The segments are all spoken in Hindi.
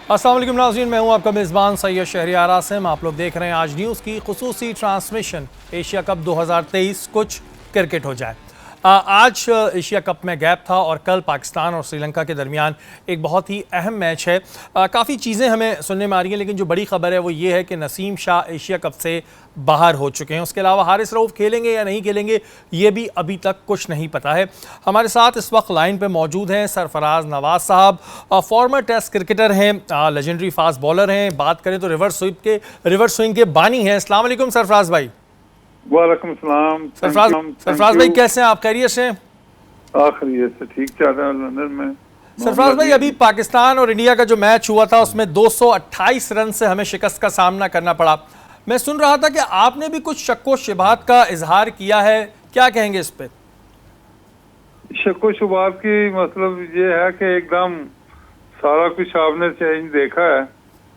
अस्सलाम वालेकुम नाज़रीन, मैं हूं आपका मेज़बान सैयद शहरियार आसिम। आप लोग देख रहे हैं आज न्यूज़ की खुसूसी ट्रांसमिशन एशिया कप 2023 कुछ क्रिकेट हो जाए। आज एशिया कप में गैप था और कल पाकिस्तान और श्रीलंका के दरमियान एक बहुत ही अहम मैच है। काफ़ी चीज़ें हमें सुनने में आ रही हैं, लेकिन जो बड़ी खबर है वो ये है कि नसीम शाह एशिया कप से बाहर हो चुके हैं। उसके अलावा हारिस रऊफ खेलेंगे या नहीं खेलेंगे ये भी अभी तक कुछ नहीं पता है। हमारे साथ इस वक्त लाइन पे मौजूद हैं सरफराज नवाज साहब, फॉर्मर टेस्ट क्रिकेटर हैं, लेजेंडरी फास्ट बॉलर हैं, बात करें तो रिवर्स स्विंग के बानी हैं। अस्सलाम वालेकुम सरफराज भाई। वालेकुम सलाम। सरफराज भाई कैसे हैं आप? खैरियत से? आखिर से ठीक चल रहा है लंदन में। सरफराज भाई, अभी पाकिस्तान और इंडिया का जो मैच हुआ था उसमें 228 रन से हमें शिकस्त का सामना करना पड़ा। मैं सुन रहा था कि आपने भी कुछ शक्को शुबात का इजहार किया है, क्या कहेंगे इस पे? शक्को शुबात की मतलब ये है कि एकदम सारा कुछ आपने चेंज देखा है।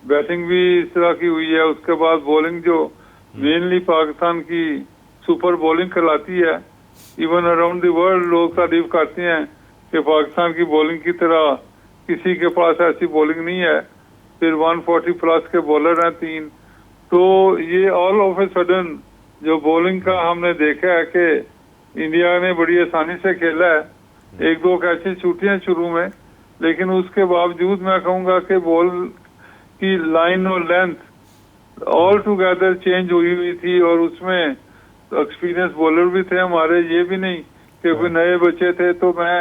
बैटिंग भी इस तरह की हुई है, उसके बाद बॉलिंग जो मेनली पाकिस्तान की सुपर बॉलिंग कहलाती है। इवन अराउंड द वर्ल्ड लोग तारीफ करते हैं कि पाकिस्तान की बॉलिंग की तरह किसी के पास ऐसी बॉलिंग नहीं है। फिर 140 प्लस के बॉलर हैं 3। तो ये ऑल ऑफ ए सडन जो बॉलिंग का हमने देखा है कि इंडिया ने बड़ी आसानी से खेला है। 1-2 कैचे छूटे हैं शुरू में, लेकिन उसके बावजूद मैं कहूँगा कि बॉल की लाइन और लेंथ ऑल टुगेदर चेंज हुई थी। और उसमें एक्सपीरियंस बॉलर भी थे हमारे, ये भी नहीं कि कोई नए बच्चे थे। तो मैं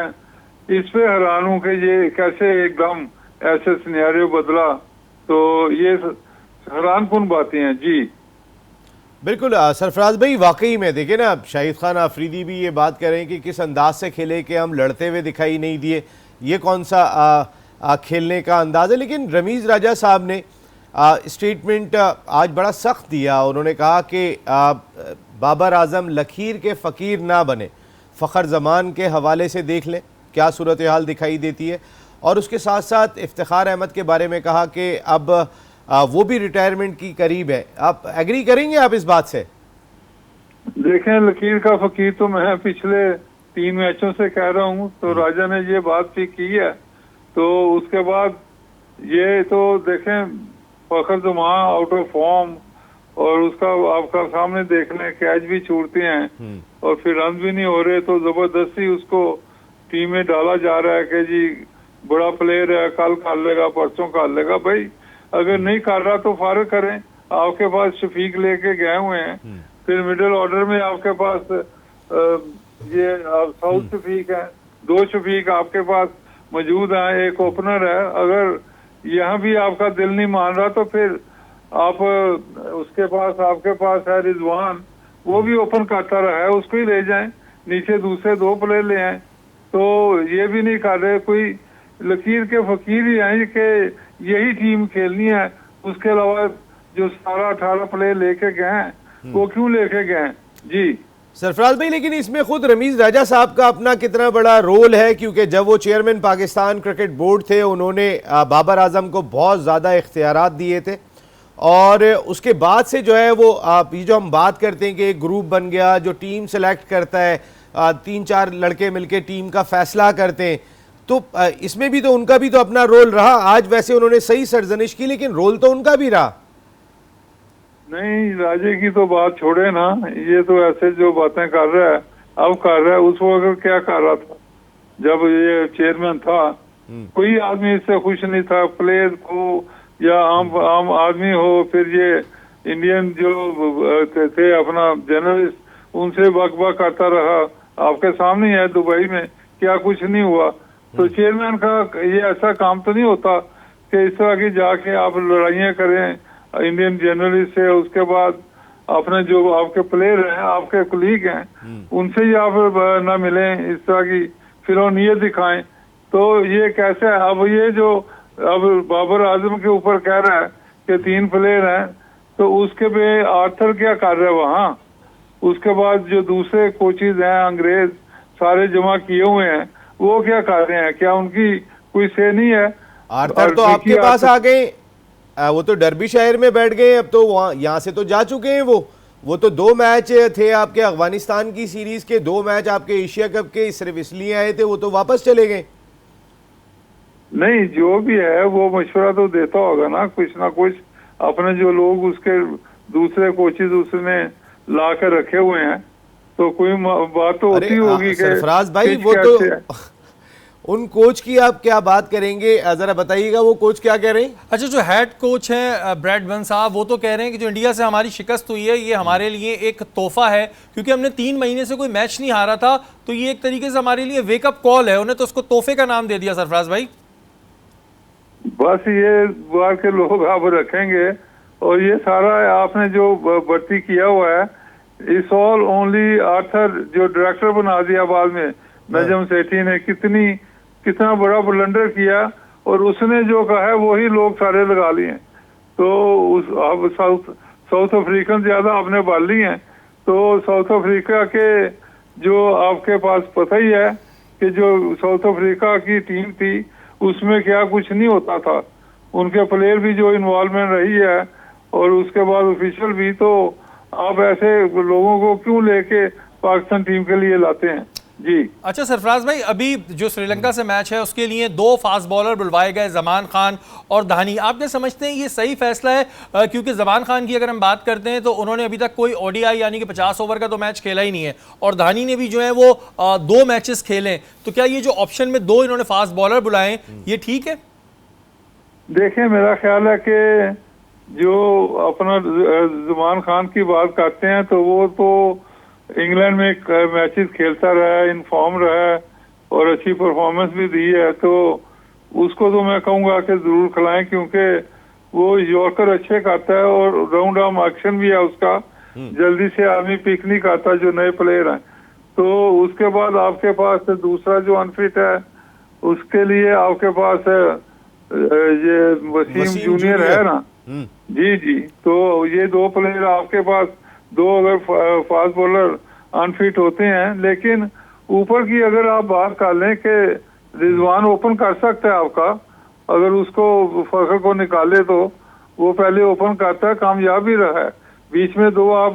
इस पे हैरान हूँ कि ये कैसे एकदम ऐसे सिनेरियो बदला। तो ये हैरान कुन बातें हैं जी। बिल्कुल सरफराज भाई, वाकई में देखिए ना, शाहिद खान आफरीदी भी ये बात कर रहे हैं कि किस अंदाज से खेले कि हम लड़ते हुए दिखाई नहीं दिए। ये कौन सा खेलने का अंदाज है। लेकिन रमीज़ राजा साहब ने स्टेटमेंट आज बड़ा सख्त दिया। उन्होंने कहा कि बाबर आजम लकीर के फ़कीर ना बने। फ़खर ज़मान के हवाले से देख लें क्या सूरत हाल दिखाई देती है। और उसके साथ साथ इफ्तिखार अहमद के बारे में कहा कि अब वो भी रिटायरमेंट की करीब है। आप एग्री करेंगे आप इस बात से? देखें, लकीर का फ़कीर तो मैं पिछले 3 मैचों से कह रहा हूँ। तो राजा ने ये बात भी की है। तो उसके बाद ये तो देखें, फखर ज़मान आउट ऑफ फॉर्म, और उसका आपका सामने देख लें कैच भी छूटते हैं और फिर रन भी नहीं हो रहे। तो जबरदस्ती उसको टीम में डाला जा रहा है कि जी बड़ा प्लेयर है, कल कर लेगा, परसों कर लेगा। भाई अगर नहीं कर रहा तो फारिग करें। आपके पास शफीक लेके गए हुए हैं। फिर मिडिल ऑर्डर में आपके पास ये साउथ शफीक है, 2 शफीक आपके पास मौजूद हैं, एक ओपनर है। अगर यहाँ भी आपका दिल नहीं मान रहा तो फिर आप उसके पास आपके पास है रिजवान, वो भी ओपन करता रहा है, उसको ही ले जाएं। नीचे दूसरे 2 प्लेयर ले आए। तो ये भी नहीं कर रहे। कोई लकीर के फकीर ही हैं कि यही टीम खेलनी है। उसके अलावा जो 17-18 प्लेयर लेके गए हैं वो क्यों लेके गए जी। सरफराज भाई, लेकिन इसमें खुद रमीज़ राजा साहब का अपना कितना बड़ा रोल है, क्योंकि जब वो चेयरमैन पाकिस्तान क्रिकेट बोर्ड थे उन्होंने बाबर आजम को बहुत ज़्यादा इख्तियारात दिए थे। और उसके बाद से जो है वो ये जो हम बात करते हैं कि एक ग्रुप बन गया जो टीम सेलेक्ट करता है, 3-4 लड़के मिलके टीम का फैसला करते हैं। तो इसमें भी तो उनका भी तो अपना रोल रहा। आज वैसे उन्होंने सही सरजनिश की, लेकिन रोल तो उनका भी रहा। नहीं, राजे की तो बात छोड़े ना, ये तो ऐसे जो बातें कर रहा है अब कर रहा है। उस वक्त क्या कर रहा था जब ये चेयरमैन था? कोई आदमी इससे खुश नहीं था, प्लेयर को या आम आदमी हो। फिर ये इंडियन जो थे अपना जर्नलिस्ट, उनसे बकबक करता रहा। आपके सामने है दुबई में क्या कुछ नहीं हुआ। तो चेयरमैन का ये ऐसा काम तो नहीं होता कि इस तरह की जाके आप लड़ाइयाँ करें इंडियन जर्नलिस्ट से। उसके बाद अपने जो आपके प्लेयर हैं, आपके कुलीग हैं, उनसे ही आप ना मिलें, इस तरह की फिरौनियत दिखाएं। तो ये कैसे? अब ये जो अब बाबर आजम के ऊपर कह रहा है कि 3 प्लेयर हैं, तो उसके पे आर्थर क्या कर रहे हैं वहाँ? उसके बाद जो दूसरे कोचेज हैं अंग्रेज सारे जमा किए हुए हैं, वो क्या कर रहे हैं? क्या उनकी कोई से नहीं है? आर्थर तो आपके पास आ गए, वो तो डर्बी शहर में बैठ गए। अब तो वहाँ यहाँ से तो जा चुके हैं। वो तो 2 मैच थे आपके अफगानिस्तान की सीरीज के, 2 मैच आपके एशिया कप के सिर्फ इसलिए आए थे, वो तो वापस चले गए। नहीं, जो भी है वो मशवरा तो देता होगा ना कुछ अपने जो लोग उसके दूसरे कोचेज उसने ला कर रखे हुए हैं, तो कोई बात तो होती होगी कि सरफराज भाई पिच वो कैसे है। तो उन कोच की आप क्या बात करेंगे, जरा बताइएगा वो कोच क्या कह रहे हैं? अच्छा, जो हेड कोच हैं ब्रैडमन साहब, वो तो कह रहे हैं कि जो इंडिया से हमारी शिकस्त हुई है ये हमारे लिए एक तोहफा है, क्योंकि हमने 3 महीने से कोई मैच नहीं हारा था, तो ये एक तरीके से हमारे लिए वेकअप कॉल है। उन्हें तो उसको तोहफे का नाम दे दिया सरफराज भाई। बस ये बाहर के लोग आप रखेंगे, और ये सारा आपने जो भर्ती किया हुआ है, इस ऑल ओनली आर्थर जो डायरेक्टर बना दिया बाद में नजम सेठी ने, कितना बड़ा ब्लंडर किया, और उसने जो कहा है वही लोग सारे लगा लिए। तो अब साउथ अफ्रीकन ज्यादा आपने बाल ली हैं, तो साउथ अफ्रीका के जो आपके पास पता ही है कि जो साउथ अफ्रीका की टीम थी उसमें क्या कुछ नहीं होता था, उनके प्लेयर भी जो इन्वॉल्वमेंट रही है, और उसके बाद ऑफिशियल भी। तो आप ऐसे लोगों को क्यों लेके पाकिस्तान टीम के लिए लाते हैं जी? अच्छा सरफराज भाई, अभी जो श्रीलंका से मैच है उसके लिए 2 फास्ट बॉलर बुलवाए गए, जमान खान और धानी। आप क्या समझते हैं ये सही फैसला है? क्योंकि जमान खान की अगर हम बात करते हैं तो उन्होंने अभी तक कोई ओडीआई यानी कि 50 ओवर का तो मैच खेला ही नहीं है, और धानी ने भी जो है वो 2 मैचेस खेले। तो क्या ये जो ऑप्शन में 2 इन्होंने फास्ट बॉलर बुलाए, ये ठीक है? देखें, मेरा ख्याल है कि जो अपना जमान खान की बात करते हैं तो वो तो इंग्लैंड में मैचेस खेलता रहा है, इनफॉर्म रहा है, और अच्छी परफॉर्मेंस भी दी है, तो उसको तो मैं कहूँगा कि जरूर खिलाएं, क्योंकि वो यॉर्कर अच्छे करता है और राउंड आर्म एक्शन भी है उसका, जल्दी से आदमी पिक नहीं करता जो नए प्लेयर हैं। तो उसके बाद आपके पास दूसरा जो अनफिट है, उसके लिए आपके पास ये वसीम जूनियर है ना जी। तो ये 2 प्लेयर आपके पास, 2 अगर फास्ट बॉलर अनफिट होते हैं, लेकिन ऊपर की अगर आप बात कर लें कि रिजवान ओपन कर सकता है आपका, अगर उसको फखर को निकाले तो वो पहले ओपन करता है, कामयाब भी रहा है, बीच में 2 आप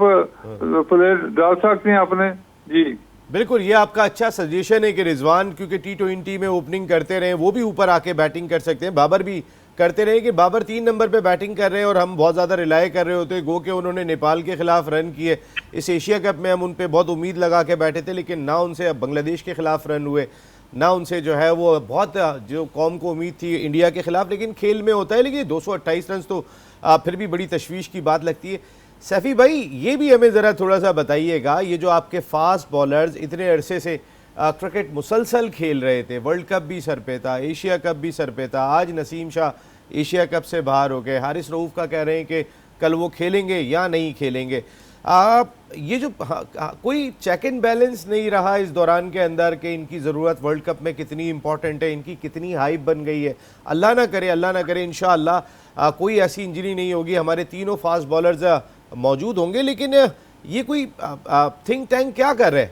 प्लेयर डाल सकते हैं अपने जी। बिल्कुल, ये आपका अच्छा सजेशन है कि रिजवान क्योंकि T20 में ओपनिंग करते रहे, वो भी ऊपर आके बैटिंग कर सकते हैं। बाबर भी करते रहे कि बाबर 3 नंबर पे बैटिंग कर रहे हैं और हम बहुत ज़्यादा रिलाय कर रहे होते, गो के उन्होंने नेपाल के खिलाफ रन किए। इस एशिया कप में हम उन पे बहुत उम्मीद लगा के बैठे थे, लेकिन ना उनसे अब बांग्लादेश के खिलाफ रन हुए, ना उनसे जो है वो बहुत जो कौम को उम्मीद थी इंडिया के खिलाफ। लेकिन खेल में होता है, लेकिन 228 रन तो फिर भी बड़ी तशवीश की बात लगती है। सैफी भाई, ये भी हमें ज़रा थोड़ा सा बताइएगा, ये जो आपके फास्ट बॉलर्स इतने अरसे से क्रिकेट मुसलसल खेल रहे थे, वर्ल्ड कप भी सर पे था, एशिया कप भी सर पे था, आज नसीम शाह एशिया कप से बाहर हो गए, हारिस रऊफ का कह रहे हैं कि कल वो खेलेंगे या नहीं खेलेंगे। ये जो कोई चेक एंड बैलेंस नहीं रहा इस दौरान के अंदर कि इनकी ज़रूरत वर्ल्ड कप में कितनी इंपॉर्टेंट है, इनकी कितनी हाइप बन गई है। अल्लाह ना करे इंशाअल्लाह कोई ऐसी इंजरी नहीं होगी, हमारे तीनों फास्ट बॉलर्स मौजूद होंगे। लेकिन ये कोई थिंक टैंक क्या कर रहे हैं?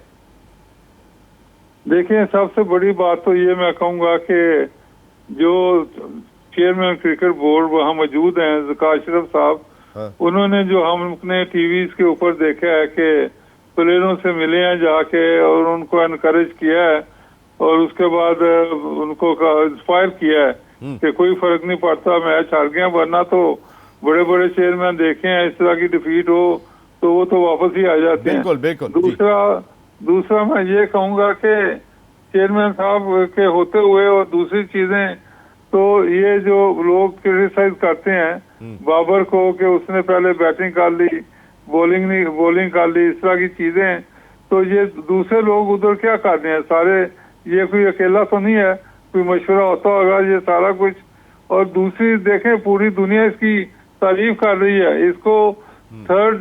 देखिए, सबसे बड़ी बात तो ये मैं कहूँगा कि जो चेयरमैन क्रिकेट बोर्ड वहाँ मौजूद हैं ज़का अशरफ साहब, उन्होंने जो हमने टीवी के ऊपर देखा है कि प्लेयरों से मिले हैं जाके और उनको एनकरेज किया है, और उसके बाद उनको इंस्पायर किया है कि कोई फर्क नहीं पड़ता, मैच हार गया, वरना तो बड़े बड़े चेयरमैन देखे हैं इस तरह की डिफीट हो तो वो तो वापस ही आ जाते हैं। बिल्कुल। दूसरा मैं ये कहूँगा कि चेयरमैन साहब के होते हुए, और दूसरी चीजें तो ये जो लोग क्रिटिसाइज करते हैं बाबर को कि उसने पहले बैटिंग कर ली, बॉलिंग कर ली, इस तरह की चीजें, तो ये दूसरे लोग उधर क्या कर रहे हैं सारे, ये कोई अकेला तो नहीं है, कोई मशवरा होता होगा ये सारा कुछ। और दूसरी देखें, पूरी दुनिया इसकी तारीफ कर रही है, इसको 3rd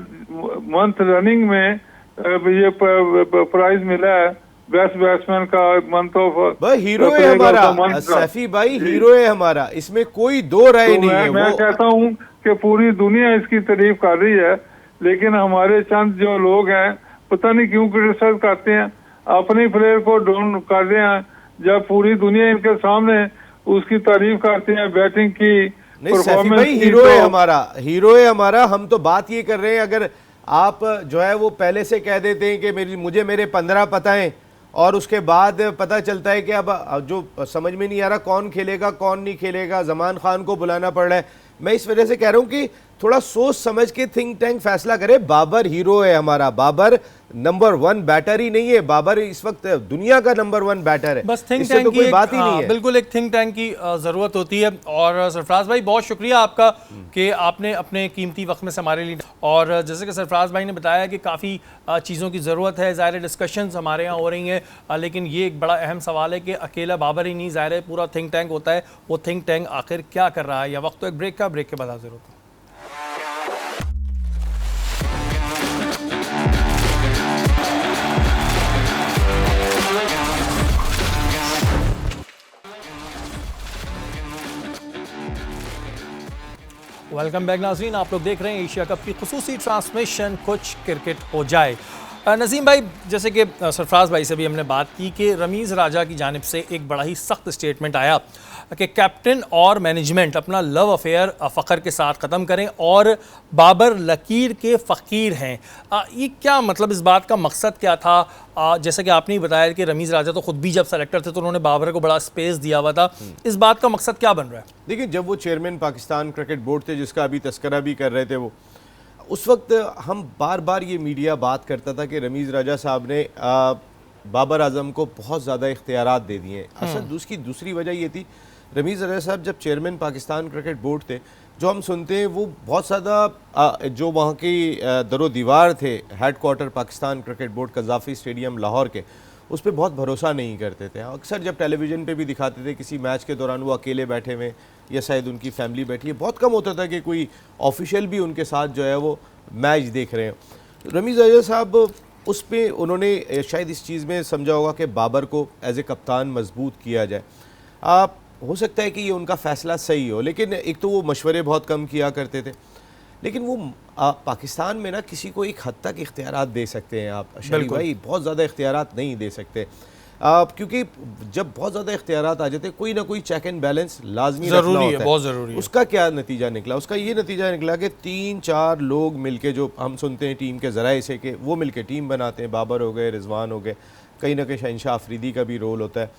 मंथ रनिंग में ये प्राइज मिला है बेस्ट बैट्समैन का मंथ ऑफ। हीरो है हमारा सैफी भाई, हीरो है हमारा, इसमें कोई दो राय नहीं है। मैं कहता हूँ कि पूरी दुनिया इसकी तारीफ कर रही है, लेकिन हमारे चंद जो लोग हैं पता नहीं क्यों क्रिटिसाइज करते हैं, अपने प्लेयर को डाउन कर रहे हैं, जब पूरी दुनिया इनके सामने उसकी तारीफ करते हैं बैटिंग की। नहीं सैफी भाई, हीरो है हमारा, हीरो है हमारा। हम तो बात ये कर रहे हैं, अगर आप जो है वो पहले से कह देते हैं कि मुझे मेरे 15 पता है और उसके बाद पता चलता है कि अब जो समझ में नहीं आ रहा कौन खेलेगा कौन नहीं खेलेगा, जमान खान को बुलाना पड़ रहा है। मैं इस वजह से कह रहा हूँ कि थोड़ा सोच समझ के थिंक टैंक फैसला करे। बाबर हीरो है हमारा, बाबर नंबर 1 बैटर ही नहीं है, बाबर इस वक्त दुनिया का नंबर 1 बैटर है। बस थिंक इससे टैंक तो की कोई बात ही नहीं है। बिल्कुल एक थिंक टैंक की ज़रूरत होती है। और सरफराज भाई बहुत शुक्रिया आपका कि आपने अपने कीमती वक्त में से हमारे लिए, और जैसे कि सरफराज भाई ने बताया कि काफ़ी चीज़ों की ज़रूरत है, ज़ाहिर डिस्कशंस हमारे यहाँ हो रही हैं, लेकिन ये एक बड़ा अहम सवाल है कि अकेला बाबर ही नहीं, ज़ाहिर है पूरा थिंक टैंक होता है, वो थिंक टैंक आखिर क्या कर रहा है। या वक्त तो एक ब्रेक का, ब्रेक के बाद हाजिर होता है। वेलकम बैक नाज़रीन, आप लोग देख रहे हैं एशिया कप की खुसूसी ट्रांसमिशन कुछ क्रिकेट हो जाए। नज़ीम भाई, जैसे कि सरफराज भाई से भी हमने बात की कि रमीज़ राजा की जानिब से एक बड़ा ही सख्त स्टेटमेंट आया कि कैप्टन और मैनेजमेंट अपना लव अफेयर फ़खर के साथ ख़त्म करें और बाबर लकीर के फ़कीर हैं। ये क्या मतलब, इस बात का मकसद क्या था? जैसे कि आपने ही बताया कि रमीज़ राजा तो ख़ुद भी जब सेलेक्टर थे तो उन्होंने बाबर को बड़ा स्पेस दिया हुआ था। इस बात का मकसद क्या बन रहा है? देखिए, जब वो चेयरमैन पाकिस्तान क्रिकेट बोर्ड थे, जिसका अभी तस्करा भी कर रहे थे, वो उस वक्त हम बार बार ये मीडिया बात करता था कि रमीज़ राजा साहब ने बाबर आजम को बहुत ज़्यादा इख्तियारात दे दिए। असल उसकी दूसरी वजह ये थी, रमीज़ राजा साहब जब चेयरमैन पाकिस्तान क्रिकेट बोर्ड थे, जो हम सुनते हैं वो बहुत ज़्यादा जो वहाँ की दरो दीवार थे headquarter Pakistan cricket board Gaddafi stadium Lahore के, उस पर बहुत भरोसा नहीं करते थे। अक्सर जब टेलीविज़न पे भी दिखाते थे किसी मैच के दौरान वो अकेले बैठे हुए या शायद उनकी फैमिली बैठी है, बहुत कम होता था कि कोई ऑफिशियल भी उनके साथ जो है वो मैच देख रहे हैं। रमीज़ राजा साहब उस पर उन्होंने शायद इस चीज़ में समझा होगा कि बाबर को एज ए कप्तान मजबूत किया जाए। हो सकता है कि ये उनका फ़ैसला सही हो, लेकिन एक तो वो मशवरे बहुत कम किया करते थे, लेकिन वो पाकिस्तान में ना किसी को एक हद तक इख्तियारात दे सकते हैं आप शरीफ भाई, बहुत ज़्यादा इख्तियारात नहीं दे सकते, क्योंकि जब बहुत ज़्यादा इख्तियारात आ जाते हैं कोई ना कोई चेक एंड बैलेंस लाजमी रखना होता है। बहुत ज़रूरी है। उसका क्या नतीजा निकला? उसका ये नतीजा निकला कि 3-4 लोग मिलके, जो हम सुनते हैं टीम के ज़राए से कि वो मिलके टीम बनाते हैं, बाबर हो गए, रिजवान हो गए, कहीं ना कहीं शहनशाह अफरीदी का भी रोल होता है,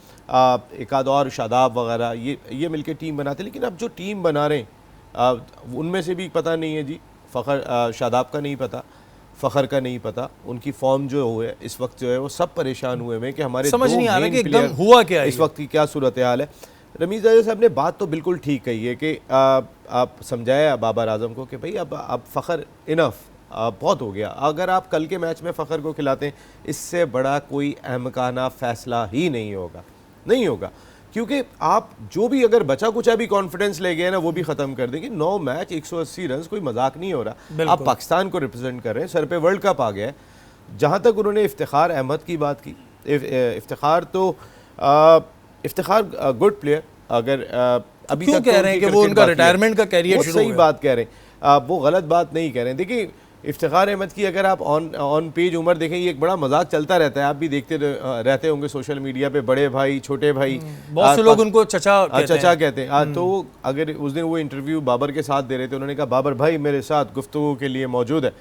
एक आध और शादाब वगैरह, ये मिलके टीम बनाते हैं। लेकिन अब जो टीम बना रहे हैं उनमें से भी पता नहीं है जी, फ़खर शादाब का नहीं पता, फ़खर का नहीं पता, उनकी फॉर्म जो है इस वक्त जो है वो सब परेशान हुए हैं कि हमारे समझ नहीं आ रहा कि एकदम प्लेयर हुआ क्या है, इस वक्त की क्या सूरत हाल है। रमीज़ राजा साहब ने बात तो बिल्कुल ठीक कही है कि आप समझाया बाबर आजम को कि भाई अब फ़खर इनफ, बहुत हो गया। अगर आप कल के मैच में फ़खर को खिलाते हैं, इससे बड़ा कोई अहमकाना फ़ैसला ही नहीं होगा, क्योंकि आप जो भी अगर बचा कुचा भी कॉन्फिडेंस ले गए ना, वो भी ख़त्म कर देंगे। 9 मैच 180 रन, कोई मजाक नहीं हो रहा। आप पाकिस्तान को रिप्रेजेंट कर रहे हैं, सर पे वर्ल्ड कप आ गया है। जहाँ तक उन्होंने इफ्तिखार अहमद की बात की, इफ्तिखार गुड प्लेयर, अगर अभी क्यों तक कह रहे हैं कि वो उनका रिटायरमेंट का कैरियर शुरू सही बात कह रहे हैं, वो गलत बात नहीं कह रहे हैं। देखिए, इफ्तिखार अहमद की अगर आप ऑन पेज उम्र देखें, ये एक बड़ा मजाक चलता रहता है, आप भी देखते रहते होंगे सोशल मीडिया पे, बड़े भाई छोटे भाई, बहुत से लोग उनको चचा कहते हैं। तो अगर उस दिन वो इंटरव्यू बाबर के साथ दे रहे थे, उन्होंने कहा बाबर भाई मेरे साथ गुफ्तगू के लिए मौजूद है,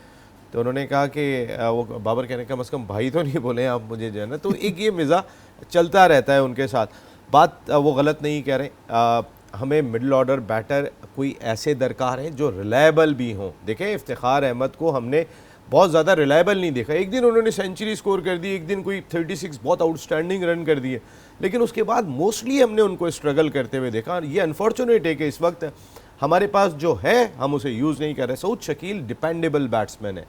तो उन्होंने कहा कि वो बाबर कहने का कम से कम भाई तो नहीं बोले आप मुझे, जो है ना। तो एक ये मिज़ा चलता रहता है उनके साथ। बात वो गलत नहीं कह रहे, हमें मिडिल ऑर्डर बैटर कोई ऐसे दरकार हैं जो रिलायबल भी हों। देखें, इफ्तिखार अहमद को हमने बहुत ज़्यादा रिलायबल नहीं देखा। एक दिन उन्होंने सेंचुरी स्कोर कर दी, एक दिन कोई 36 बहुत आउटस्टैंडिंग रन कर दिए, लेकिन उसके बाद मोस्टली हमने उनको स्ट्रगल करते हुए देखा। ये अनफॉर्चुनेट है कि इस वक्त हमारे पास जो है हम उसे यूज़ नहीं कर रहे। सऊद शकील डिपेंडेबल बैट्समैन है,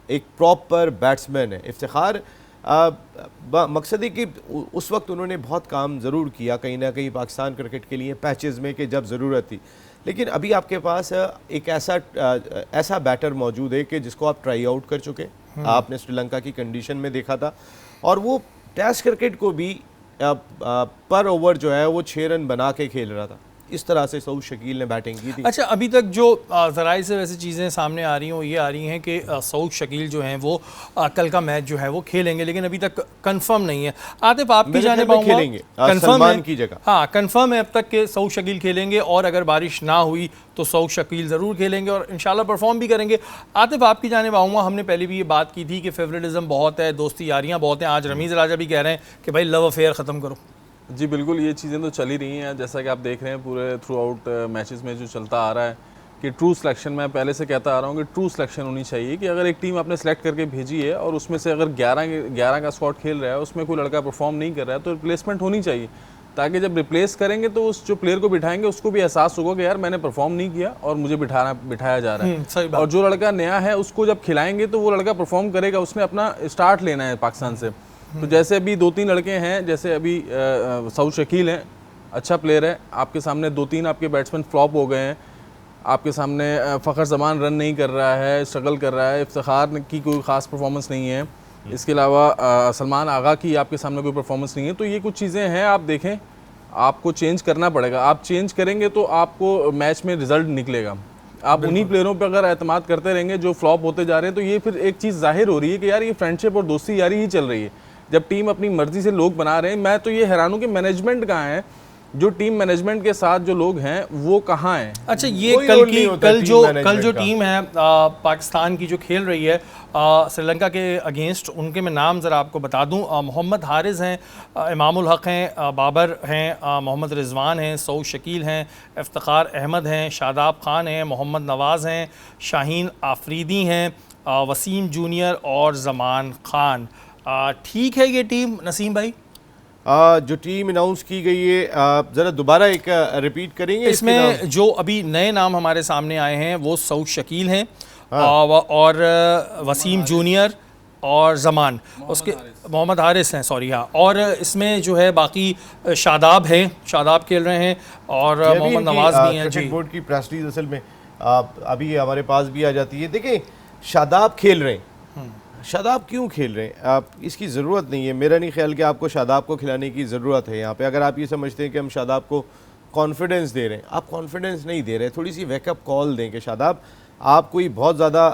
एक प्रॉपर बैट्समैन है। इफ्तिखार मकसद है कि उस वक्त उन्होंने बहुत काम ज़रूर किया कहीं ना कहीं पाकिस्तान क्रिकेट के लिए पैचेस में कि जब ज़रूरत थी, लेकिन अभी आपके पास एक ऐसा बैटर मौजूद है कि जिसको आप ट्राई आउट कर चुके। आपने श्रीलंका की कंडीशन में देखा था, और वो टेस्ट क्रिकेट को भी पर ओवर जो है वो 6 रन बना के खेल रहा था। इस तरह से सऊद शकील ने बैटिंग की थी। अच्छा, अभी तक जो ज़राए से वैसे चीज़ें सामने आ रही हैं वो ये आ रही हैं कि सऊद शकील जो हैं वो कल का मैच जो है वो खेलेंगे, लेकिन अभी तक कंफर्म नहीं है। आतिफ, आपकी मेरे जानिब ख्याल में आऊंगा, खेलेंगे, कंफर्म सलमान है की जगह। हाँ, कंफर्म है अब तक कि सऊद शकील खेलेंगे, और अगर बारिश ना हुई तो सऊद शकील ज़रूर खेलेंगे और इंशाल्लाह परफॉर्म भी करेंगे। आतिफ, आपकी जानिब आऊँगा, हमने पहले भी ये बात की थी कि फेवरेटिज्म बहुत है, दोस्ती यारियाँ बहुत हैं। आज रमीज़ राजा भी कह रहे हैं कि भाई लव अफेयर ख़त्म करो। जी बिल्कुल, ये चीज़ें तो चल ही रही हैं, जैसा कि आप देख रहे हैं पूरे थ्रू आउट मैचेस में जो चलता आ रहा है कि ट्रू सिलेक्शन, मैं पहले से कहता आ रहा हूँ कि ट्रू सिलेक्शन होनी चाहिए कि अगर एक टीम आपने सेलेक्ट करके भेजी है और उसमें से अगर 11 का स्क्वाड खेल रहा है, उसमें कोई लड़का परफॉर्म नहीं कर रहा है तो रिप्लेसमेंट होनी चाहिए, ताकि जब रिप्लेस करेंगे तो उस जो प्लेयर को बिठाएंगे उसको भी एहसास होगा कि यार मैंने परफॉर्म नहीं किया और मुझे बिठाया जा रहा है। सही बात। और जो लड़का नया है उसको जब खिलाएंगे तो वो लड़का परफॉर्म करेगा, उसने अपना स्टार्ट लेना है पाकिस्तान से। तो जैसे अभी 2-3 लड़के हैं, जैसे अभी सऊद शकील हैं, अच्छा प्लेयर है, आपके सामने 2-3 आपके बैट्समैन फ्लॉप हो गए हैं, आपके सामने फ़खर जमान रन नहीं कर रहा है, स्ट्रगल कर रहा है, इफ्तिखार की कोई ख़ास परफॉर्मेंस नहीं है, इसके अलावा सलमान आगा की आपके सामने कोई परफॉर्मेंस नहीं है। तो ये कुछ चीज़ें हैं, आप देखें, आपको चेंज करना पड़ेगा। आप चेंज करेंगे तो आपको मैच में रिजल्ट निकलेगा। आप उन्हीं प्लेयरों पर अगर एतमाद करते रहेंगे जो फ्लॉप होते जा रहे हैं, तो ये फिर एक चीज़ जाहिर हो रही है कि यार ये फ्रेंडशिप और दोस्ती यारी ही चल रही है। जब टीम अपनी मर्जी से लोग बना रहे हैं, मैं तो ये हैरान हूँ कि मैनेजमेंट कहाँ है, जो टीम मैनेजमेंट के साथ जो लोग हैं वो कहाँ हैं। अच्छा, ये कोई रोल नहीं होता कल टीम जो का। टीम है पाकिस्तान की जो खेल रही है श्रीलंका के अगेंस्ट, उनके मैं नाम ज़रा आपको बता दूं। मोहम्मद हारिस हैं, इमामुल हक हैं, बाबर हैं, मोहम्मद रिजवान हैं, सऊद शकील हैं, इफ्तिखार अहमद हैं, शादाब खान हैं, मोहम्मद नवाज़ हैं, शाहीन आफरीदी हैं, वसीम जूनियर और जमान खान। ठीक है ये टीम, नसीम भाई? जो टीम अनाउंस की गई है, ज़रा दोबारा एक रिपीट करेंगे इसमें जो अभी नए नाम हमारे सामने आए हैं वो सऊद शकील हैं और वसीम जूनियर और जमान, उसके मोहम्मद हारिस हैं, सॉरी हाँ, और इसमें जो है बाकी शादाब हैं, शादाब खेल रहे हैं, और मोहम्मद नवाज भी हैं। जी, बोर्ड की प्रेस रिलीज असल में अभी हमारे पास भी आ जाती है। देखिए, शादाब खेल रहे हैं, शादाब क्यों खेल रहे हैं? आप इसकी ज़रूरत नहीं है, मेरा नहीं ख्याल कि आपको शादाब को खिलाने की ज़रूरत है यहाँ पे। अगर आप ये समझते हैं कि हम शादाब को कॉन्फिडेंस दे रहे हैं, आप कॉन्फिडेंस नहीं दे रहे, थोड़ी सी वेकअप कॉल दें कि शादाब आप कोई बहुत ज़्यादा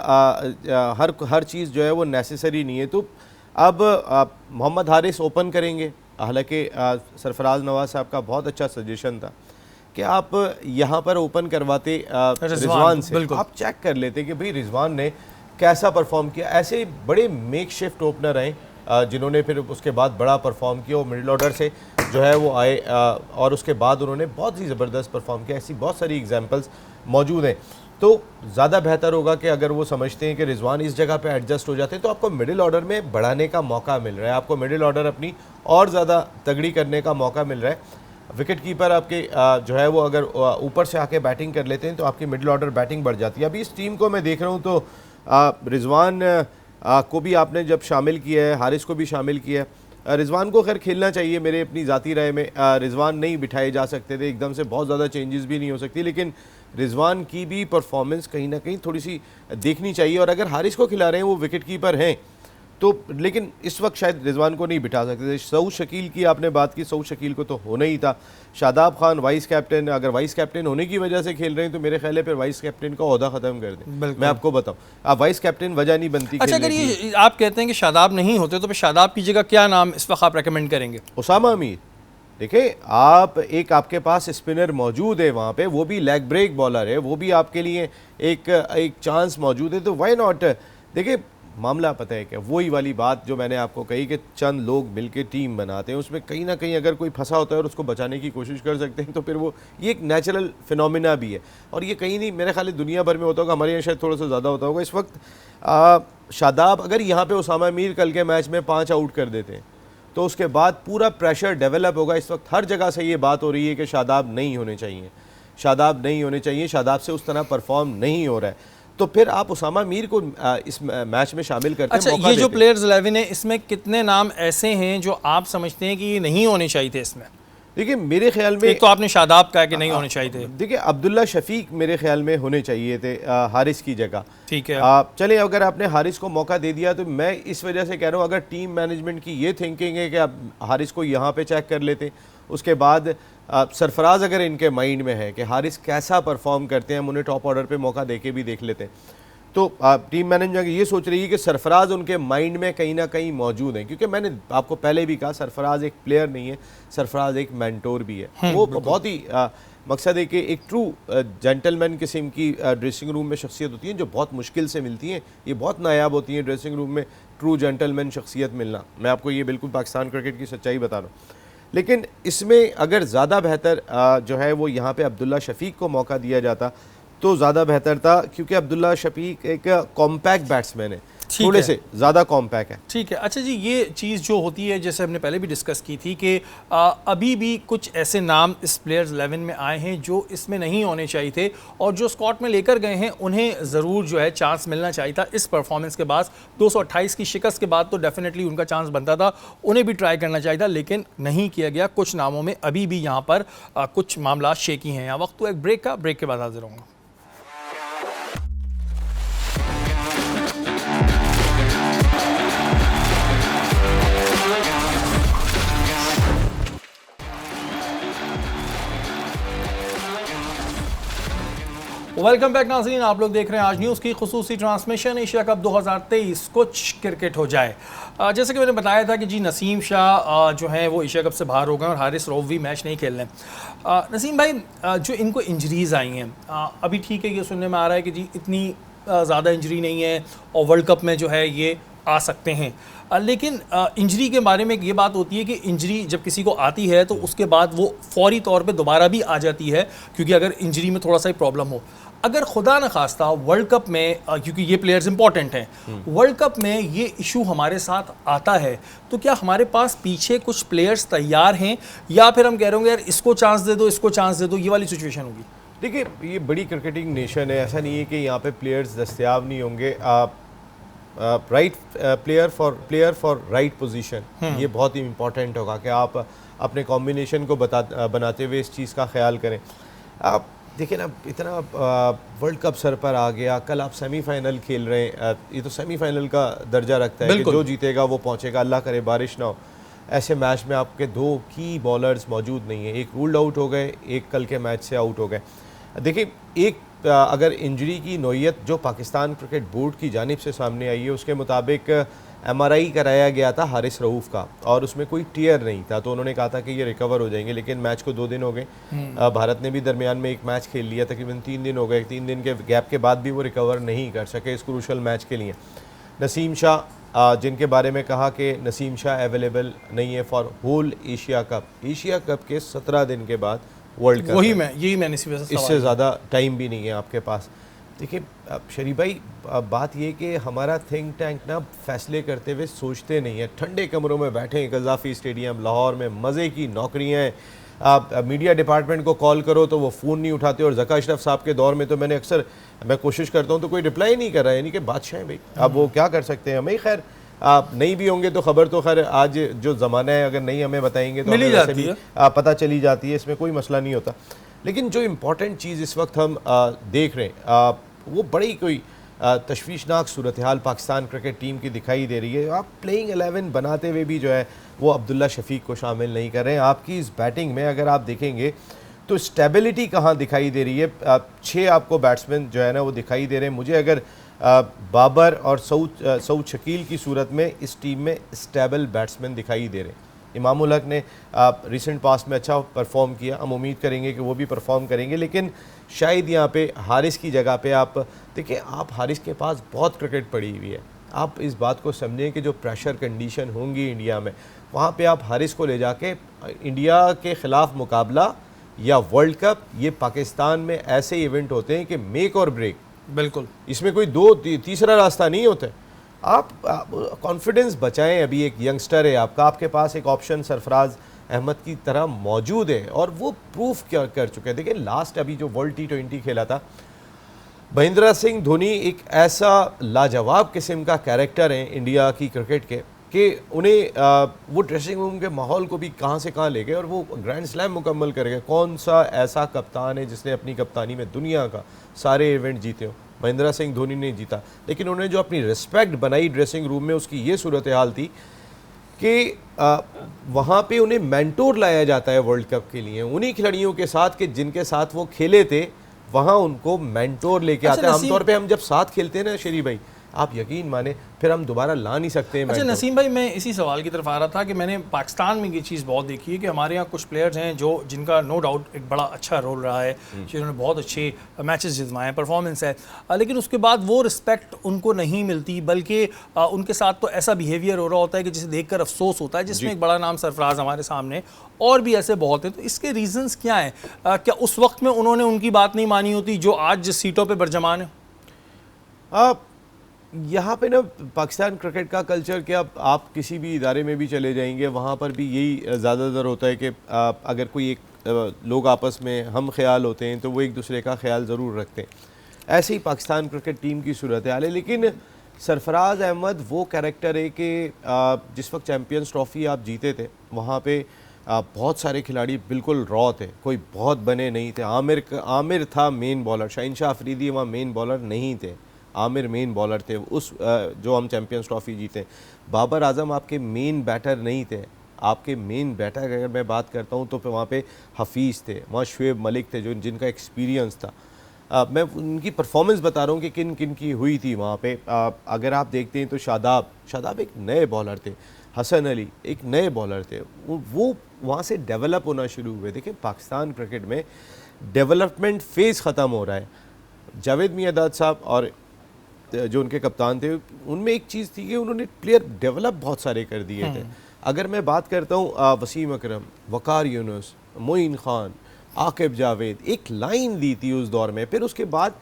हर चीज़ जो है वो नेसेसरी नहीं है। तो अब मोहम्मद हारिस ओपन करेंगे, हालांकि सरफराज नवाज साहब का बहुत अच्छा सजेशन था कि आप यहाँ पर ओपन करवाते रिजवान से, आप चेक कर लेते कि भाई रिजवान ने कैसा परफॉर्म किया। ऐसे बड़े मेक शिफ्ट ओपनर हैं जिन्होंने फिर उसके बाद बड़ा परफॉर्म किया, वो मिडिल ऑर्डर से जो है वो आए और उसके बाद उन्होंने बहुत ही ज़बरदस्त परफॉर्म किया। ऐसी बहुत सारी एग्जांपल्स मौजूद हैं। तो ज़्यादा बेहतर होगा कि अगर वो समझते हैं कि रिजवान इस जगह पे एडजस्ट हो जाते हैं तो आपको मिडिल ऑर्डर में बढ़ाने का मौका मिल रहा है, आपको मिडिल ऑर्डर अपनी और ज़्यादा तगड़ी करने का मौका मिल रहा है। विकेट कीपर आपके जो है वो अगर ऊपर से आके बैटिंग कर लेते हैं तो आपकी मिडिल ऑर्डर बैटिंग बढ़ जाती है। अभी इस टीम को मैं देख रहा हूँ तो रिजवान को भी आपने जब शामिल किया है, हारिस को भी शामिल किया है। रिजवान को खैर खेलना चाहिए, मेरे अपनी ज़ाती राय में रिजवान नहीं बिठाए जा सकते थे, एकदम से बहुत ज़्यादा चेंजेस भी नहीं हो सकती, लेकिन रिजवान की भी परफॉर्मेंस कहीं ना कहीं थोड़ी सी देखनी चाहिए। और अगर हारिस को खिला रहे हैं, वो विकेट कीपर हैं, तो लेकिन इस वक्त शायद रिजवान को नहीं बिठा सकते थे। सऊद शकील की आपने बात की, सऊद शकील को तो होना ही था। शादाब खान वाइस कैप्टन, अगर वाइस कैप्टन होने की वजह से खेल रहे हैं तो मेरे ख्याल है फिर वाइस कैप्टन का ओहदा ख़त्म कर दें। मैं आपको बताऊं, आप वाइस कैप्टन वजह नहीं बनती। अच्छा, अगर ये आप कहते हैं कि शादाब नहीं होते तो फिर शादाब की जगह क्या नाम इस वक्त आप रेकमेंड करेंगे? उसामा अमीर। देखिए, आप एक आपके पास स्पिनर मौजूद है वहाँ पे, वो भी लेग ब्रेक बॉलर है, वो भी आपके लिए एक चांस मौजूद है, तो वाई नॉट। देखिए, मामला पता है क्या, वही वाली बात जो मैंने आपको कही कि चंद लोग मिलके टीम बनाते हैं, उसमें कहीं ना कहीं अगर कोई फंसा होता है और उसको बचाने की कोशिश कर सकते हैं तो फिर वो ये एक नेचुरल फिनोमिना भी है। और ये कहीं नहीं, मेरे ख्याल है दुनिया भर में होता होगा, हमारे यहाँ शायद थोड़ा सा ज़्यादा होता होगा। इस वक्त शादाब अगर यहाँ पे उसामा अमीर कल के मैच में 5 आउट कर देते हैं तो उसके बाद पूरा प्रेशर डेवलप होगा। इस वक्त हर जगह से ये बात हो रही है कि शादाब नहीं होने चाहिए, शादाब नहीं होने चाहिए, शादाब से उस तरह परफॉर्म नहीं हो रहा है, तो फिर आप उसामा मीर को इस मैच में शामिल करते हैं। अच्छा, ये जो प्लेयर्स 11 है, इसमें कितने नाम ऐसे हैं जो आप समझते हैं कि ये नहीं होने चाहिए थे इसमें? देखिए, मेरे ख्याल में एक तो आपने शादाब कहा कि नहीं होने चाहिए थे। देखिए, अब्दुल्ला शफीक मेरे ख्याल में होने चाहिए थे हारिस की जगह। ठीक है, चले, अगर आपने हारिस को मौका दे दिया तो मैं इस वजह से कह रहा हूँ, अगर टीम मैनेजमेंट की ये थिंकिंग है कि आप हारिस को यहाँ पे चेक कर लेते, उसके बाद सरफराज अगर इनके माइंड में है कि हारिस कैसा परफॉर्म करते हैं, हम उन्हें टॉप ऑर्डर पे मौका देके भी देख लेते हैं, तो टीम मैनेजमेंट ये सोच रही है कि सरफराज उनके माइंड में कहीं ना कहीं मौजूद है, क्योंकि मैंने आपको पहले भी कहा सरफराज एक प्लेयर नहीं है, सरफराज एक मेंटोर भी है। वो बहुत ही मकसद है कि एक ट्रू जेंटलमैन किस्म की ड्रेसिंग रूम में शख्सियत होती है जो बहुत मुश्किल से मिलती हैं, ये बहुत नायाब होती हैं ड्रेसिंग रूम में ट्रू जेंटलमैन शख्सियत मिलना। मैं आपको ये बिल्कुल पाकिस्तान क्रिकेट की सच्चाई बता रहा हूँ। लेकिन इसमें अगर ज़्यादा बेहतर जो है वो यहाँ पे अब्दुल्ला शफीक को मौका दिया जाता तो ज़्यादा बेहतर था, क्योंकि अब्दुल्ला शफीक एक कॉम्पैक्ट बैट्समैन है, थोड़े से ज़्यादा कॉम्पैक्ट है। ठीक है। अच्छा जी, ये चीज़ जो होती है जैसे हमने पहले भी डिस्कस की थी कि अभी भी कुछ ऐसे नाम इस प्लेयर्स 11 में आए हैं जो इसमें नहीं होने चाहिए थे और जो स्क्वाड में लेकर गए हैं उन्हें ज़रूर जो है चांस मिलना चाहिए था। इस परफॉर्मेंस के बाद 228 की शिकस्त के बाद तो डेफिनेटली उनका चांस बनता था, उन्हें भी ट्राई करना चाहिए था, लेकिन नहीं किया गया। कुछ नामों में अभी भी यहाँ पर कुछ मामला शेकी हैं। यहाँ वक्त तो एक ब्रेक का, ब्रेक के बाद हाजिर होंगे। वेलकम बैक नाज़रीन, आप लोग देख रहे हैं आज न्यूज़ की खुसूसी ट्रांसमिशन एशिया कप 2023 कुछ क्रिकेट हो जाए। जैसे कि मैंने बताया था कि जी नसीम शाह जो है वो एशिया कप से बाहर हो गए और हारिस रऊफ भी मैच नहीं खेल रहे हैं। नसीम भाई, जो इनको इंजरीज़ आई हैं अभी ठीक है, ये सुनने में आ रहा है कि जी इतनी ज़्यादा इंजरी नहीं है और वर्ल्ड कप में जो है ये आ सकते हैं, लेकिन इंजरी के बारे में एक ये बात होती है कि इंजरी जब किसी को आती है तो उसके बाद वो फौरी तौर पे दोबारा भी आ जाती है, क्योंकि अगर इंजरी में थोड़ा सा ही प्रॉब्लम हो। अगर खुदा न खास्ता वर्ल्ड कप में, क्योंकि ये प्लेयर्स इंपॉर्टेंट हैं, वर्ल्ड कप में ये इशू हमारे साथ आता है तो क्या हमारे पास पीछे कुछ प्लेयर्स तैयार हैं या फिर हम कह रहे होंगे यार इसको चांस दे दो, इसको चांस दे दो, ये वाली सिचुएशन होगी? देखिए, ये बड़ी क्रिकेटिंग नेशन है, ऐसा नहीं है कि यहाँ पे प्लेयर्स दस्तयाब नहीं होंगे। Right player for right position, ये बहुत ही इंपॉर्टेंट होगा कि आप अपने कॉम्बिनेशन को बनाते हुए इस चीज़ का ख्याल करें। आप देखिए ना, इतना वर्ल्ड कप सर पर आ गया, कल आप सेमीफाइनल खेल रहे हैं, ये तो सेमीफाइनल का दर्जा रखता है कि जो जीतेगा वो पहुंचेगा, अल्लाह करे बारिश ना हो। ऐसे मैच में आपके दो की बॉलर्स मौजूद नहीं है, एक रूल्ड आउट हो गए, एक कल के मैच से आउट हो गए। देखिए, एक अगर इंजरी की नोयत जो पाकिस्तान क्रिकेट बोर्ड की जानिब से सामने आई है उसके मुताबिक MRI कराया गया था हारिस रऊफ का और उसमें कोई टीयर नहीं था, तो उन्होंने कहा था कि ये रिकवर हो जाएंगे, लेकिन मैच को 2 दिन हो गए। भारत ने भी दरमियान में एक मैच खेल लिया, तकरीबन 3 दिन हो गए, 3 दिन के गैप के बाद भी वो रिकवर नहीं कर सके इस क्रूशल मैच के लिए। नसीम शाह, जिनके बारे में कहा कि नसीम शाह अवेलेबल नहीं है फॉर होल एशिया कप के 17 दिन के बाद वर्ल्ड कप, यही मैंने इससे ज़्यादा टाइम भी नहीं है आपके पास। देखिए शरीफ भाई, बात ये कि हमारा थिंक टैंक ना फैसले करते हुए सोचते नहीं है, ठंडे कमरों में बैठे हैं, गज़ाफ़ी स्टेडियम लाहौर में, मज़े की नौकरियाँ हैं। आप मीडिया डिपार्टमेंट को कॉल करो तो वो फ़ोन नहीं उठाते, और ज़का अशरफ साहब के दौर में तो मैं कोशिश करता हूँ तो कोई रिप्लाई नहीं कर रहा है, यानी कि बादशाह हैं भाई, अब वो क्या कर सकते हैं। हमें खैर आप नहीं भी होंगे तो खबर तो खैर आज जो ज़माना है, अगर नहीं हमें बताएंगे तो हमें वैसे भी पता चली जाती है, इसमें कोई मसला नहीं होता। लेकिन जो इम्पोर्टेंट चीज़ इस वक्त हम देख रहे हैं वो बड़ी कोई तशवीशनाक सूरत हाल पाकिस्तान क्रिकेट टीम की दिखाई दे रही है। आप प्लेइंग 11 बनाते हुए भी जो है वो अब्दुल्ला शफीक को शामिल नहीं कर रहे हैं। आपकी इस बैटिंग में अगर आप देखेंगे तो स्टेबिलिटी कहाँ दिखाई दे रही है? 6 आपको बैट्समैन जो है ना वो दिखाई दे रहे हैं। मुझे अगर बाबर और सऊद शकील की सूरत में इस टीम में स्टेबल बैट्समैन दिखाई दे रहे हैं। इमामुल हक ने रिसेंट पास्ट में अच्छा परफॉर्म किया, हम उम्मीद करेंगे कि वो भी परफॉर्म करेंगे, लेकिन शायद यहाँ पे हारिस की जगह पे आप देखिए, आप हारिस के पास बहुत क्रिकेट पड़ी हुई है। आप इस बात को समझें कि जो प्रेशर कंडीशन होंगी इंडिया में, वहाँ पे आप हारिस को ले जाके इंडिया के ख़िलाफ़ मुकाबला या वर्ल्ड कप, ये पाकिस्तान में ऐसे इवेंट होते हैं कि मेक और ब्रेक, बिल्कुल, इसमें कोई तीसरा रास्ता नहीं होता। आप कॉन्फिडेंस बचाएं, अभी एक यंगस्टर है आपका, आपके पास एक ऑप्शन सरफराज अहमद की तरह मौजूद है और वो प्रूफ क्या कर चुके हैं। देखिए लास्ट अभी जो वर्ल्ड T20 खेला था, महेंद्र सिंह धोनी एक ऐसा लाजवाब किस्म का कैरेक्टर है इंडिया की क्रिकेट के कि उन्हें वो ड्रेसिंग रूम के माहौल को भी कहाँ से कहाँ ले गए और वो ग्रैंड स्लैम मुकम्मल कर गए। कौन सा ऐसा कप्तान है जिसने अपनी कप्तानी में दुनिया का सारे इवेंट जीते हो? महेंद्र सिंह धोनी ने जीता, लेकिन उन्होंने जो अपनी रिस्पेक्ट बनाई ड्रेसिंग रूम में, उसकी ये सूरत हाल थी कि वहाँ पे उन्हें मेंटोर लाया जाता है वर्ल्ड कप के लिए, उन्हीं खिलाड़ियों के साथ कि जिनके साथ वो खेले थे, वहाँ उनको मेंटोर लेके आते हैं। आमतौर पे हम जब साथ खेलते हैं ना शेरी भाई, आप यकीन माने फिर हम दोबारा ला नहीं सकते हैं। अच्छा नसीम भाई, मैं इसी सवाल की तरफ आ रहा था कि मैंने पाकिस्तान में ये चीज़ बहुत देखी है कि हमारे यहाँ कुछ प्लेयर्स हैं जो जिनका नो डाउट एक बड़ा अच्छा रोल रहा है, जिन्होंने बहुत अच्छे मैचेस जितवाए हैं, परफॉर्मेंस है, लेकिन उसके बाद वो रिस्पेक्ट उनको नहीं मिलती, बल्कि उनके साथ तो ऐसा बिहेवियर हो रहा होता है कि जिसे देखकर अफसोस होता है, जिसमें एक बड़ा नाम सरफराज हमारे सामने, और भी ऐसे बहुत हैं। तो इसके रीजंस क्या हैं? क्या उस वक्त में उन्होंने उनकी बात नहीं मानी होती जो आज जिस सीटों पर बरजमान है? यहाँ पे ना पाकिस्तान क्रिकेट का कल्चर, क्या आप किसी भी इदारे में भी चले जाएंगे वहाँ पर भी यही ज़्यादातर होता है कि अगर कोई एक लोग आपस में हम ख्याल होते हैं तो वो एक दूसरे का ख्याल ज़रूर रखते हैं। ऐसे ही पाकिस्तान क्रिकेट टीम की सूरत हाल है। लेकिन सरफराज अहमद वो कैरेक्टर है कि जिस वक्त चैम्पियंस ट्रॉफ़ी आप जीते थे वहाँ पर बहुत सारे खिलाड़ी बिल्कुल रॉ थे, कोई बहुत बने नहीं थे। आमिर था मेन बॉलर, शहनशाह अफरीदी वहाँ मेन बॉलर नहीं थे, आमिर मेन बॉलर थे उस जो हम चैम्पियंस ट्रॉफ़ी जीते। बाबर आजम आपके मेन बैटर नहीं थे, आपके मेन बैटर अगर मैं बात करता हूँ तो फिर वहाँ पे हफीज़ थे, वहाँ शुएब मलिक थे जो जिनका एक्सपीरियंस था। मैं उनकी परफॉर्मेंस बता रहा हूँ कि किन किन की हुई थी वहाँ पे। अगर आप देखते हैं तो शादाब एक नए बॉलर थे, हसन अली एक नए बॉलर थे, वो वहाँ से डेवलप होना शुरू हुए। देखिए पाकिस्तान क्रिकेट में डेवलपमेंट फेज़ ख़त्म हो रहा है। जावेद मियाँदाद साहब और जो उनके कप्तान थे, उनमें एक चीज़ थी कि उन्होंने प्लेयर डेवलप बहुत सारे कर दिए थे। अगर मैं बात करता हूँ वसीम अकरम, वकार यूनुस, मोइन खान, आकिब जावेद, एक लाइन दी थी उस दौर में। फिर उसके बाद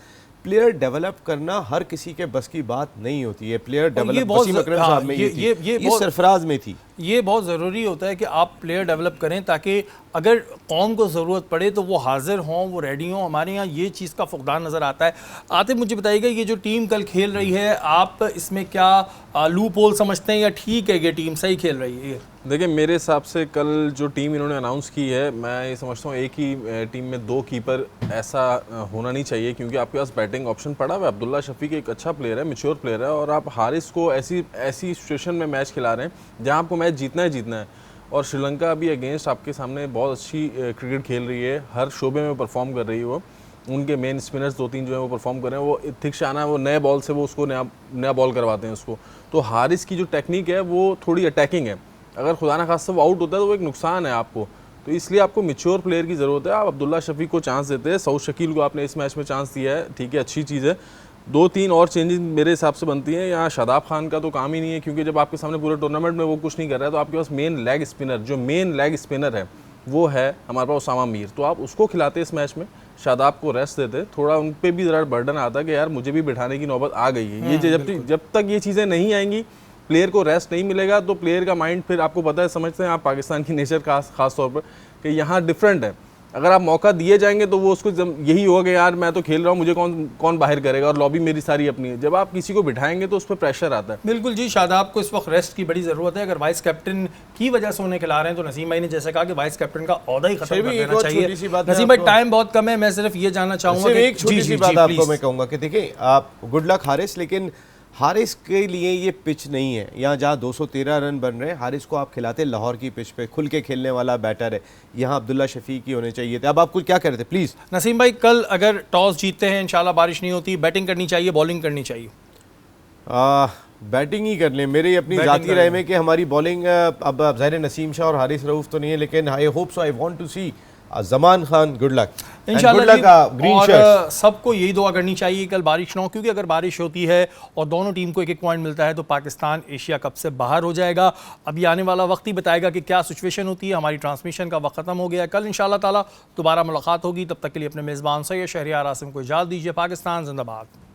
प्लेयर डेवलप करना हर किसी के बस की बात नहीं होती है। प्लेयर डेवलप वसीम अकरम साहब में ये सरफराज में थी। ये बहुत ज़रूरी होता है कि आप प्लेयर डेवलप करें ताकि अगर कौम को ज़रूरत पड़े तो वो हाजिर हों, वो रेडी हों। हमारे यहाँ ये चीज़ का फुकदान नज़र आता है। आते मुझे बताइएगा, ये जो टीम कल खेल रही है, आप इसमें क्या लूप होल समझते हैं या ठीक है ये टीम सही खेल रही है? देखिए मेरे हिसाब से कल जो टीम इन्होंने अनाउंस की है, मैं ये समझता हूँ एक ही टीम में दो कीपर ऐसा होना नहीं चाहिए, क्योंकि आपके पास बैटिंग ऑप्शन पड़ा हुआ है। अब्दुल्ला शफीक एक अच्छा प्लेयर है, मैच्योर प्लेयर है, और आप हारिस को ऐसी सिचुएशन में मैच खिला रहे हैं जहाँ आपको मैच जीतना है। और श्रीलंका भी अगेंस्ट आपके सामने बहुत अच्छी क्रिकेट खेल रही है, हर शोबे में परफॉर्म कर रही है। वो उनके मेन स्पिनर्स 2-3 जो है वो परफॉर्म कर रहे हैं। वो थिकशाना वो नए बॉल से वो उसको नया बॉल करवाते हैं उसको। तो हारिस की जो टेक्निक है वो थोड़ी अटैकिंग है, अगर खुदा ना खास्ता वो आउट होता है तो वो एक नुकसान है आपको। तो इसलिए आपको मैच्योर प्लेयर की ज़रूरत है। आप अब्दुल्ला शफीक को चांस देते हैं, सऊद शकील को आपने इस मैच में चांस दिया है, ठीक है, अच्छी चीज़ है। 2-3 और चेंजेस मेरे हिसाब से बनती हैं। यहाँ शादाब खान का तो काम ही नहीं है, क्योंकि जब आपके सामने पूरे टूर्नामेंट में वो कुछ नहीं कर रहा है तो आपके पास मेन लेग स्पिनर है वो है हमारे पास उसामा मीर। तो आप उसको खिलाते इस मैच में, शादाब को रेस्ट देते, थोड़ा उन पर भी ज़रा बर्डन आता कि यार मुझे भी बिठाने की नौबत आ गई है। ये जब तक ये चीज़ें नहीं आएंगी, प्लेयर को रेस्ट नहीं मिलेगा, तो प्लेयर का माइंड फिर आपको पता है, समझते हैं आप पाकिस्तान की नेचर खास तौर पर कि यहाँ डिफरेंट है। अगर आप मौका दिए जाएंगे तो वो उसको यही होगा कि यार मैं तो खेल रहा हूँ, मुझे कौन बाहर करेगा, और लॉबी मेरी सारी अपनी है। जब आप किसी को बिठाएंगे तो उस पर प्रेशर आता है। बिल्कुल जी, शादाब को इस वक्त रेस्ट की बड़ी ज़रूरत है। अगर वाइस कैप्टन की वजह से उन्हें खिला रहे हैं तो नसीम भाई ने जैसे कहा कि वाइस कैप्टन का ओहदा ही खत्म कर देना चाहिए। नसीम भाई टाइम बहुत कम है, मैं सिर्फ ये जानना चाहूँगा, एक छोटी सी बात आपको मैं कहूँगा कि देखिए आप गुड लक हारिस, लेकिन हारिस के लिए ये पिच नहीं है। यहाँ जहाँ 213 रन बन रहे हैं, हारिस को आप खिलाते लाहौर की पिच पे, खुल के खेलने वाला बैटर है। यहाँ अब्दुल्ला शफीक ही होने चाहिए थे। अब आप कुछ क्या कर रहे थे प्लीज़? नसीम भाई, कल अगर टॉस जीतते हैं, इंशाल्लाह बारिश नहीं होती, बैटिंग करनी चाहिए बॉलिंग करनी चाहिए? बैटिंग ही कर लें। मेरी अपनी ज़ाती राय में कि हमारी बॉलिंग अब ज़ाहिर नसीम शाह और हारिस रऊफ़ तो नहीं है, लेकिन I hope so, I want to see Zaman Khan. Good luck इंशाल्लाह। और सबको यही दुआ करनी चाहिए कल बारिश ना हो, क्योंकि अगर बारिश होती है और दोनों टीम को 1-1 पॉइंट मिलता है तो पाकिस्तान एशिया कप से बाहर हो जाएगा। अभी आने वाला वक्त ही बताएगा कि क्या सिचुएशन होती है। हमारी ट्रांसमिशन का वक्त ख़त्म हो गया है। कल इंशाल्लाह ताला दोबारा मुलाकात होगी। तब तक के लिए अपने मेज़बान सैयद शहरियार आसिम को इजाज़त दीजिए। पाकिस्तान जिंदाबाद।